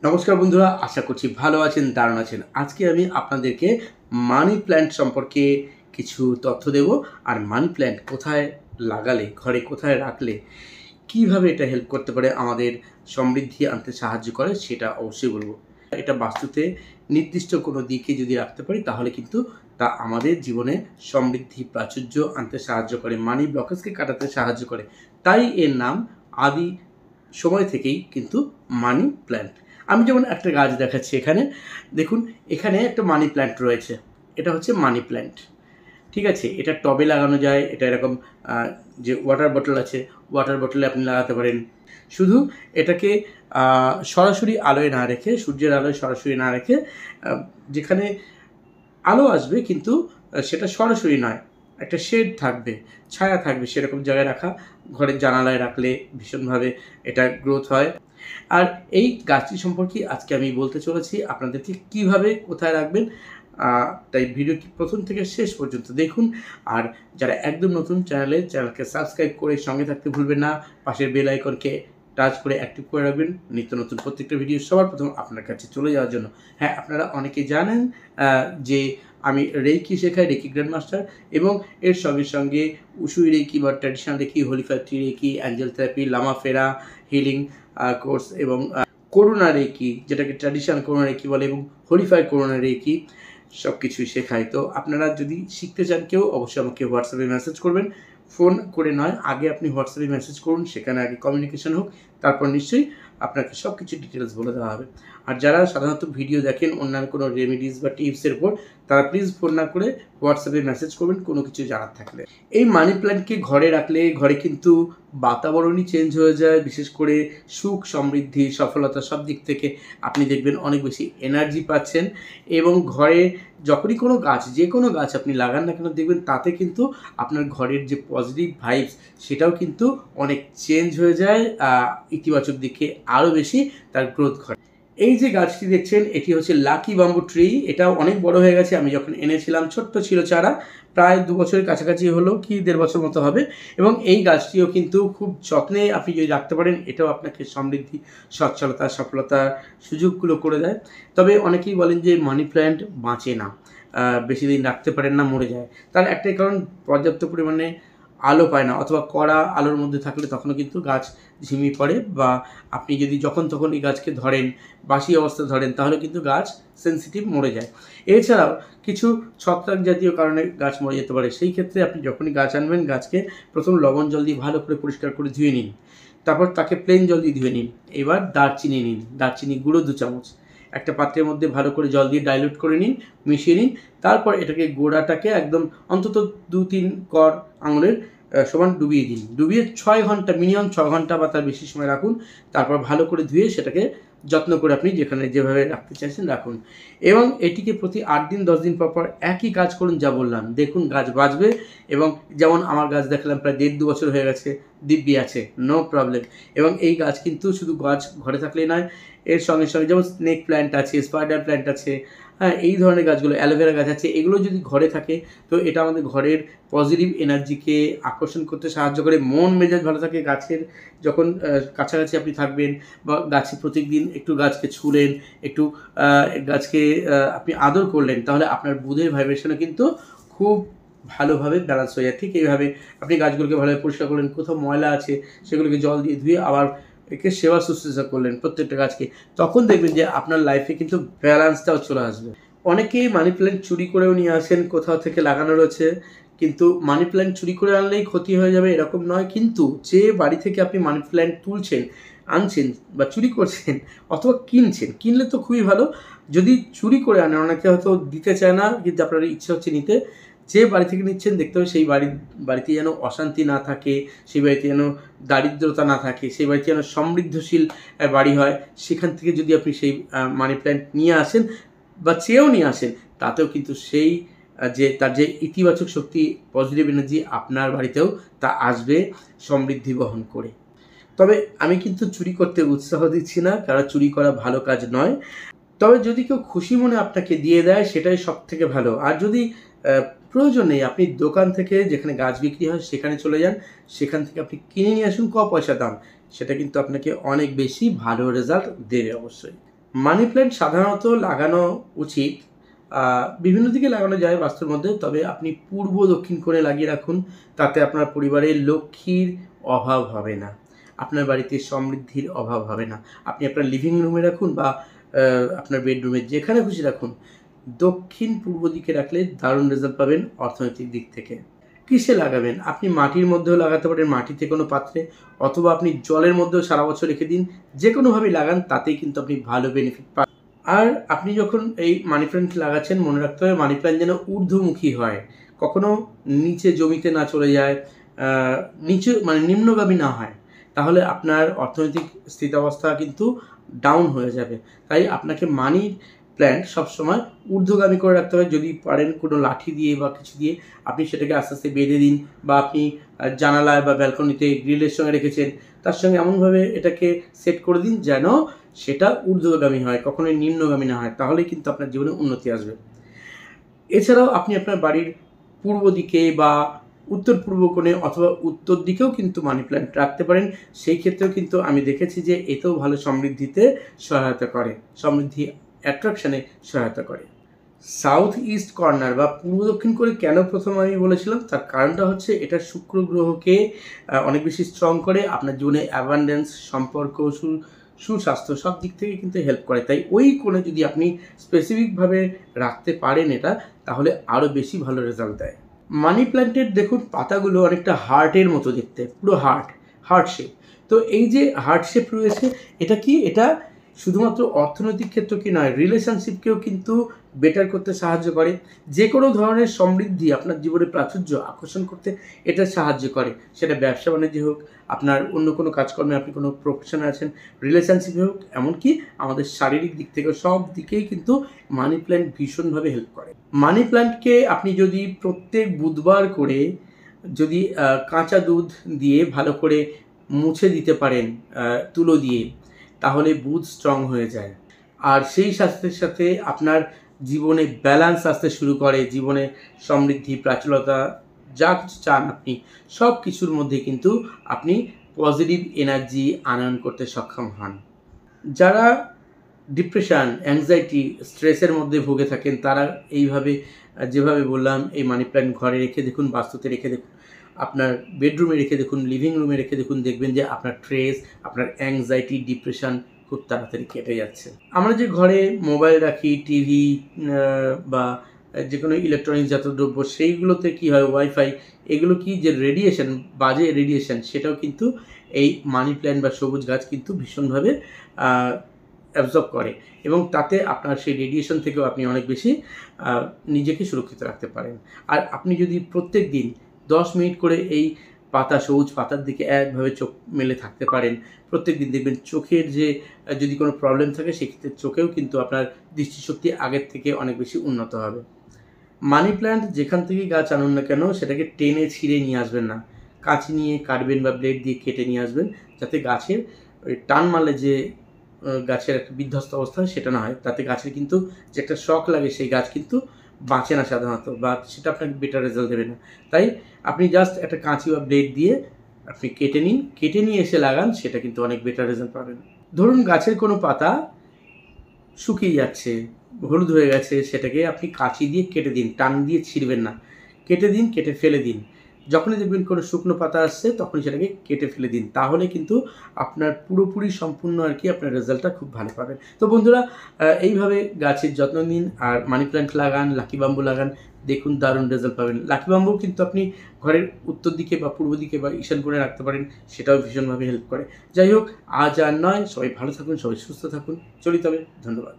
নমস্কার বন্ধুরা, আশা করছি ভালো আছেন, দারুণ আছেন। আজকে আমি আপনাদেরকে মানি প্ল্যান্ট সম্পর্কে কিছু তথ্য দেব। আর মানি প্ল্যান্ট কোথায় লাগালে, ঘরে কোথায় রাখলে কিভাবে এটা হেল্প করতে পারে, আমাদের সমৃদ্ধি আনতে সাহায্য করে, সেটা অবশ্যই বলবো। এটা বাস্তুতে নির্দিষ্ট কোনো দিকে যদি রাখতে পারি তাহলে কিন্তু তা আমাদের জীবনে সমৃদ্ধি প্রাচুর্য আনতে সাহায্য করে, মানি ব্লকেজকে কাটাতে সাহায্য করে। তাই এর নাম আদি সময় থেকেই কিন্তু মানি প্ল্যান্ট। আমি যেমন একটা গাছ দেখাচ্ছি এখানে, দেখুন এখানে একটা মানি প্ল্যান্ট রয়েছে। এটা হচ্ছে মানি প্ল্যান্ট, ঠিক আছে। এটা টবে লাগানো যায়, এটা এরকম যে ওয়াটার বটল আছে, ওয়াটার বটলে আপনি লাগাতে পারেন। শুধু এটাকে সরাসরি আলোয় না রেখে, সূর্যের আলোয় সরাসরি না রেখে, যেখানে আলো আসবে কিন্তু সেটা সরাসরি নয়, একটা শেড থাকবে, ছায়া থাকবে, সেরকম জায়গায় রাখা। ঘরের জানালায় রাখলে ভীষণভাবে এটা গ্রোথ হয়। আর এই গাছটি সম্পর্কে আজকে আমি বলতে চলেছি আপনাদেরকে কিভাবে কোথায় রাখবেন। তাই ভিডিওটি প্রথম থেকে শেষ পর্যন্ত দেখুন। আর যারা একদম নতুন চ্যানেলকে সাবস্ক্রাইব করে সঙ্গে থাকতে ভুলবেন না। পাশের বেল আইকনকে টাচ করে অ্যাক্টিভ করে রাখবেন নিত্য নতুন প্রত্যেকটা ভিডিও সবার প্রথম আপনার কাছে চলে যাওয়ার জন্য। হ্যাঁ, আপনারা অনেকেই জানেন যে আমি রেকি শেখাই, রেকি গ্র্যান্ড মাস্টার, এবং এর সঙ্গে সঙ্গে উসুই রেকি বা ট্র্যাডিশনাল রেকি, হোলিফ্যাক্টরি reiki, angel therapy, Lama Fera healing course, এবং করোনা রেকি, যেটাকে ট্র্যাডিশনাল করোনা রেকি বলে, এবং হোলিফাই করোনা রেকি, সব কিছুই শেখায়। তো আপনারা যদি শিখতে চান কেউ, অবশ্যই আমাকে হোয়াটসঅ্যাপে মেসেজ করবেন। ফোন করে নয়, আগে আপনি হোয়াটসঅ্যাপে মেসেজ করুন, সেখানে আগে কমিউনিকেশন হোক, তারপর নিশ্চয়ই আপনাকে সব কিছু ডিটেলস বলে দেওয়া হবে। আর যারা সাধারণত ভিডিও দেখেন অন্যান্য কোনো রেমেডিস বা টিপসের উপর, তারা প্লিজ ফোন না করে হোয়াটসঅ্যাপে মেসেজ করবেন কোনো কিছু জানার থাকলে। এই মানি প্ল্যান্টকে ঘরে রাখলে ঘরে কিন্তু বাতাবরণই চেঞ্জ হয়ে যায়। বিশেষ করে সুখ, সমৃদ্ধি, সফলতা সব দিক থেকে আপনি দেখবেন অনেক বেশি এনার্জি পাচ্ছেন। এবং ঘরে যখনই কোনো গাছ, যে কোনো গাছ আপনি লাগান না কেন, দেখবেন তাতে কিন্তু আপনার ঘরের যে পজিটিভ ভাইবস, সেটাও কিন্তু অনেক চেঞ্জ হয়ে যায়, ইতিবাচক দিকে আরও বেশি তার গ্রোথ ঘটে। এই যে গাছটি দেখছেন, এটি হচ্ছে লাকি বাম্বু ট্রি। এটাও অনেক বড় হয়ে গেছে। আমি যখন এনেছিলাম ছোট্ট ছিল চারা, প্রায় 2 বছরের কাছাকাছি হলো, কি 1.5 বছর মতো হবে। এবং এই গাছটিও কিন্তু খুব যত্নে আপনি যদি রাখতে পারেন, এটাও আপনাকে সমৃদ্ধি, সচ্ছলতা, সফলতার সুযোগগুলো করে দেয়। তবে অনেকেই বলেন যে মানি প্ল্যান্ট বাঁচে না, বেশি দিন রাখতে পারেন না, মরে যায়। তার একটাই কারণ, পর্যাপ্ত পরিমাণে আলো পায় না, অথবা কড়া আলোর মধ্যে থাকলে তখনও কিন্তু গাছ ঝিমিয়ে পড়ে, বা আপনি যদি যখন তখন এই গাছকে ধরেন, বাসি অবস্থায় ধরেন, তাহলে কিন্তু গাছ সেন্সিটিভ, মরে যায়। এছাড়াও কিছু ছত্রাক জাতীয় কারণে গাছ মরে যেতে পারে। সেই ক্ষেত্রে আপনি যখনই গাছ আনবেন, গাছকে প্রথম লবণ জল দিয়ে ভালো করে পরিষ্কার করে ধুয়ে নিন, তারপর তাকে প্লেন জল দিয়ে ধুয়ে নিন। এবার দারচিনি নিন, দারচিনি গুঁড়ো 2 চামচ একটা পাত্রের মধ্যে ভালো করে জল দিয়ে ডাইলুট করে নিন, মিশিয়ে নিন। তারপর এটাকে, গোড়াটাকে একদম অন্তত 2-3 কর আঙুলের সমান ডুবিয়ে দিন। ডুবিয়ে 6 ঘন্টা, মিনিমাম 6 ঘন্টা বা তার বেশি সময় রাখুন। তারপর ভালো করে ধুয়ে সেটাকে যত্ন করে আপনি যেখানে যেভাবে রাখতে চাইছেন রাখুন। এবং এটিকে প্রতি 8 দিন 10 দিন পর একই কাজ করুন যা বললাম, দেখুন গাছ বাঁচবে। এবং যেমন আমার গাছ দেখালাম, প্রায় 1.5-2 বছর হয়ে গেছে, দিব্যি আছে, নো প্রবলেম। এবং এই গাছ কিন্তু শুধু গাছ ঘরে থাকলেই নয়, এর সঙ্গে সঙ্গে যেমন স্নেক প্ল্যান্ট আছে, স্পাইডার প্ল্যান্ট আছে, হ্যাঁ, এই ধরনের গাছগুলো, অ্যালোভেরা গাছ আছে, এগুলো যদি ঘরে থাকে তো এটা আমাদের ঘরের পজিটিভ এনার্জিকে আকর্ষণ করতে সাহায্য করে। মন মেজাজ ভালো থাকে। গাছের যখন কাছাকাছি আপনি থাকবেন, বা গাছে প্রত্যেকদিন একটু গাছকে ছুঁলেন, একটু গাছকে আপনি আদর করলেন, তাহলে আপনার বুধের ভাইব্রেশনও কিন্তু খুব ভালোভাবে ব্যালেন্স হয়ে যায়। ঠিক এইভাবে আপনি গাছগুলোকে ভালোভাবে পরিষ্কার করলেন, কোথাও ময়লা আছে সেগুলোকে জল দিয়ে ধুয়ে আবার একে সেবা শুশ্রূষা করলেন প্রত্যেকটা গাছকে, তখন দেখবেন যে আপনার লাইফে কিন্তু ব্যালেন্সটাও চলে আসবে। অনেকেই মানি প্ল্যান্ট চুরি করেও নিয়ে আসেন, কোথাও থেকে লাগানো রয়েছে। কিন্তু মানি প্ল্যান্ট চুরি করে আনলেই ক্ষতি হয়ে যাবে এরকম নয়। কিন্তু যে বাড়ি থেকে আপনি মানি প্ল্যান্ট তুলছেন, আনছেন বা চুরি করছেন, অথবা কিনছেন, কিনলে তো খুবই ভালো। যদি চুরি করে আনেন, অনেকে হয়তো দিতে চায় না, কিন্তু আপনার ইচ্ছে হচ্ছে নিতে, যে বাড়ি থেকে নিচ্ছেন দেখতে হবে সেই বাড়িতে যেন অশান্তি না থাকে, সেই বাড়িতে যেন দারিদ্রতা না থাকে, সেই বাড়িতে যেন সমৃদ্ধশীল বাড়ি হয়। সেখান থেকে যদি আপনি সেই মানি প্ল্যান্ট নিয়ে আসেন বা চেয়েও নিয়ে আসেন, তাতেও কিন্তু সেই তার যে ইতিবাচক শক্তি, পজিটিভ এনার্জি, আপনার বাড়িতেও তা আসবে সমৃদ্ধি বহন করে। তবে আমি কিন্তু চুরি করতে উৎসাহ দিচ্ছি না, কারণ চুরি করা ভালো কাজ নয়। তবে যদি কেউ খুশি মনে আপনাকে দিয়ে দেয়, সেটাই সবথেকে ভালো। আর যদি প্রয়োজন নেই, আপনি দোকান থেকে, যেখানে গাছ বিক্রি হয় সেখানে চলে যান, সেখান থেকে আপনি কিনে নিয়ে আসুন, ক পয়সা দাম, সেটা কিন্তু আপনাকে অনেক বেশি ভালো রেজাল্ট দেবে অবশ্যই। মানি প্ল্যান্ট সাধারণত লাগানো উচিত বিভিন্ন দিকে লাগানো যায় বাস্তুর মধ্যে, তবে আপনি পূর্ব দক্ষিণ কোণে লাগিয়ে রাখুন। তাতে আপনার পরিবারে লক্ষ্মীর অভাব হবে না, আপনার বাড়িতে সমৃদ্ধির অভাব হবে না। আপনি আপনার লিভিং রুমে রাখুন বা আপনার বেডরুমে, যেখানে খুশি রাখুন, দক্ষিণ পূর্ব দিকে রাখলে দারুণ রেজাল্ট পাবেন অর্থনৈতিক দিক থেকে। কিসে লাগাবেন? আপনি মাটির মধ্যেও লাগাতে পারেন, মাটিতে কোনো পাত্রে, অথবা আপনি জলের মধ্যেও সারা বছর রেখে দিন। যে কোনোভাবেই লাগান, তাতেই কিন্তু আপনি ভালো বেনিফিট পান। আর আপনি যখন এই মানি প্ল্যান্ট লাগাচ্ছেন, মনে রাখতে হবে মানি প্ল্যান্ট যেন ঊর্ধ্বমুখী হয়, কখনো নিচে জমিতে না চলে যায়, নিচে মানে নিম্নগামী না হয়, তাহলে আপনার অর্থনৈতিক স্থিতাবস্থা কিন্তু ডাউন হয়ে যাবে। তাই আপনাকে মানি প্ল্যান্ট সবসময় ঊর্ধ্বগামী করে রাখতে হবে। যদি পারেন কোনো লাঠি দিয়ে বা কিছু দিয়ে আপনি সেটাকে আস্তে আস্তে বেঁধে দিন, বা আপনি জানালায় বা ব্যালকনিতে গ্রিলের সঙ্গে রেখেছেন, তার সঙ্গে এমনভাবে এটাকে সেট করে দিন যেন সেটা ঊর্ধ্বগামী হয়, কখনোই নিম্নগামী না হয়। তাহলে কিন্তু আপনার জীবনে উন্নতি আসবে। এছাড়াও আপনি আপনার বাড়ির পূর্ব দিকে বা উত্তর পূর্ব কোণে অথবা উত্তর দিকেও কিন্তু মানি প্ল্যান্ট রাখতে পারেন। সেই ক্ষেত্রেও কিন্তু আমি দেখেছি যে এতেও ভালো সমৃদ্ধিতে সহায়তা করে, সমৃদ্ধি অ্যাট্রাকশানে সহায়তা করে। সাউথ ইস্ট কর্নার বা পূর্ব দক্ষিণ করে কেন প্রথম আমি বলেছিলাম, তার কারণটা হচ্ছে এটা শুক্র গ্রহকে অনেক বেশি স্ট্রং করে, আপনার জীবনে অ্যাবান্ডেন্স, সম্পর্ক, সুস্বাস্থ্য সব দিক থেকে কিন্তু হেল্প করে। তাই ওই কোণে যদি আপনি স্পেসিফিকভাবে রাখতে পারেন এটা, তাহলে আরও বেশি ভালো রেজাল্ট দেয়। মানি প্ল্যান্টের দেখুন পাতাগুলো অনেকটা হার্টের মতো দেখতে, পুরো হার্ট শেপ। তো এই যে হার্ট শেপ রয়েছে, এটা কি, এটা শুধুমাত্র অর্থনৈতিক ক্ষেত্র কি নয়, রিলেশনশিপকেও কিন্তু বেটার করতে সাহায্য করে। যে কোনো ধরনের সমৃদ্ধি আপনার জীবনে প্রাচুর্য আকর্ষণ করতে এটা সাহায্য করে। সেটা ব্যবসা বাণিজ্য হোক, আপনার অন্য কোনো কাজকর্মে আপনি কোনো প্রফেশনে আছেন, রিলেশনশিপে হোক, এমনকি আমাদের শারীরিক দিক থেকে সব দিকেই কিন্তু মানি প্ল্যান্ট ভীষণভাবে হেল্প করে। মানি প্ল্যান্টকে আপনি যদি প্রত্যেক বুধবার করে যদি কাঁচা দুধ দিয়ে ভালো করে মুছে দিতে পারেন তুলো দিয়ে, তাহলে বুধ স্ট্রং হয়ে যায়। আর সেই সাথে সাথে আপনার জীবনে ব্যালেন্স আসতে শুরু করে, জীবনে সমৃদ্ধি, প্রাচুর্যতা, যা কিছু চান আপনি সব কিছুর মধ্যে কিন্তু আপনি পজিটিভ এনার্জি আনয়ন করতে সক্ষম হন। যারা ডিপ্রেশন, অ্যাংজাইটি, স্ট্রেসের মধ্যে ভুগে থাকেন, তারা এইভাবে যেভাবে বললাম এই মানি প্ল্যান্ট ঘরে রেখে দেখুন, বাস্তুতে রেখে দেখুন, আপনার বেডরুমে রেখে দেখুন, লিভিং রুমে রেখে দেখুন, দেখবেন যে আপনার স্ট্রেস, আপনার অ্যাংজাইটি, ডিপ্রেশন খুব তাড়াতাড়ি কেটে যাচ্ছে। আমরা যে ঘরে মোবাইল রাখি, টিভি বা যে কোনো ইলেকট্রনিক্স জাতীয় দ্রব্য, সেইগুলোতে কী হয়, ওয়াইফাই, এগুলো কি যে রেডিয়েশন, বাজে রেডিয়েশন, সেটাও কিন্তু এই মানি প্ল্যান্ট বা সবুজ গাছ কিন্তু ভীষণভাবে অ্যাবজর্ব করে, এবং তাতে আপনার সেই রেডিয়েশন থেকেও আপনি অনেক বেশি নিজেকে সুরক্ষিত রাখতে পারেন। আর আপনি যদি প্রত্যেক দিন 10 মিনিট করে এই সবুজ পাতার দিকে একভাবে চোখ মেলে থাকতে পারেন, প্রত্যেক দিন দেখবেন চোখের যে যদি কোনো প্রবলেম থাকে, সেক্ষেত্রে চোখেও কিন্তু আপনার দৃষ্টিশক্তি আগের থেকে অনেক বেশি উন্নত হবে। মানি প্ল্যান্ট যেখান থেকে গাছ আনুন না কেন, সেটাকে টেনে ছিঁড়ে নিয়ে আসবেন না, কাঁচি নিয়ে কাটবেন বা ব্লেড দিয়ে কেটে নিয়ে আসবেন, যাতে গাছের ওই টান মারলে যে গাছের একটা বিধ্বস্ত অবস্থা হয় সেটা না হয়। তাতে গাছের কিন্তু যে একটা শক লাগে, সেই গাছ কিন্তু বাঁচে না সাধারণত, বা সেটা আপনাকে বেটার রেজাল্ট দেবে না। তাই আপনি জাস্ট একটা কাঁচি বা ব্লেড দিয়ে আপনি কেটে নিন, কেটে নিয়ে এসে লাগান, সেটা কিন্তু অনেক বেটার রেজাল্ট পাবেন। ধরুন গাছের কোনো পাতা শুকিয়ে যাচ্ছে, হলুদ হয়ে গেছে, সেটাকে আপনি কাঁচি দিয়ে কেটে দিন, টান দিয়ে ছিঁড়বেন না, কেটে দিন, কেটে ফেলে দিন। যখনই দেখবেন কোনো শুকনো পাতা আসছে, তখনই সেটাকে কেটে ফেলে দিন, তাহলে কিন্তু আপনার পুরোপুরি সম্পূর্ণ আর কি আপনার রেজাল্টটা খুব ভালো পাবেন। তো বন্ধুরা, এইভাবে গাছের যত্ন নিন, আর মানি প্ল্যান্ট লাগান, লাকি বাম্বু লাগান, দেখুন দারুণ রেজাল্ট পাবেন। লাকি বাম্বু কিন্তু আপনি ঘরের উত্তর দিকে বা পূর্ব দিকে বা ঈশান কোণে রাখতে পারেন, সেটাও ভীষণভাবে হেল্প করে। যাই হোক, আজ আর নয়, সবাই ভালো থাকুন, সবাই সুস্থ থাকুন, চলি তবে, ধন্যবাদ।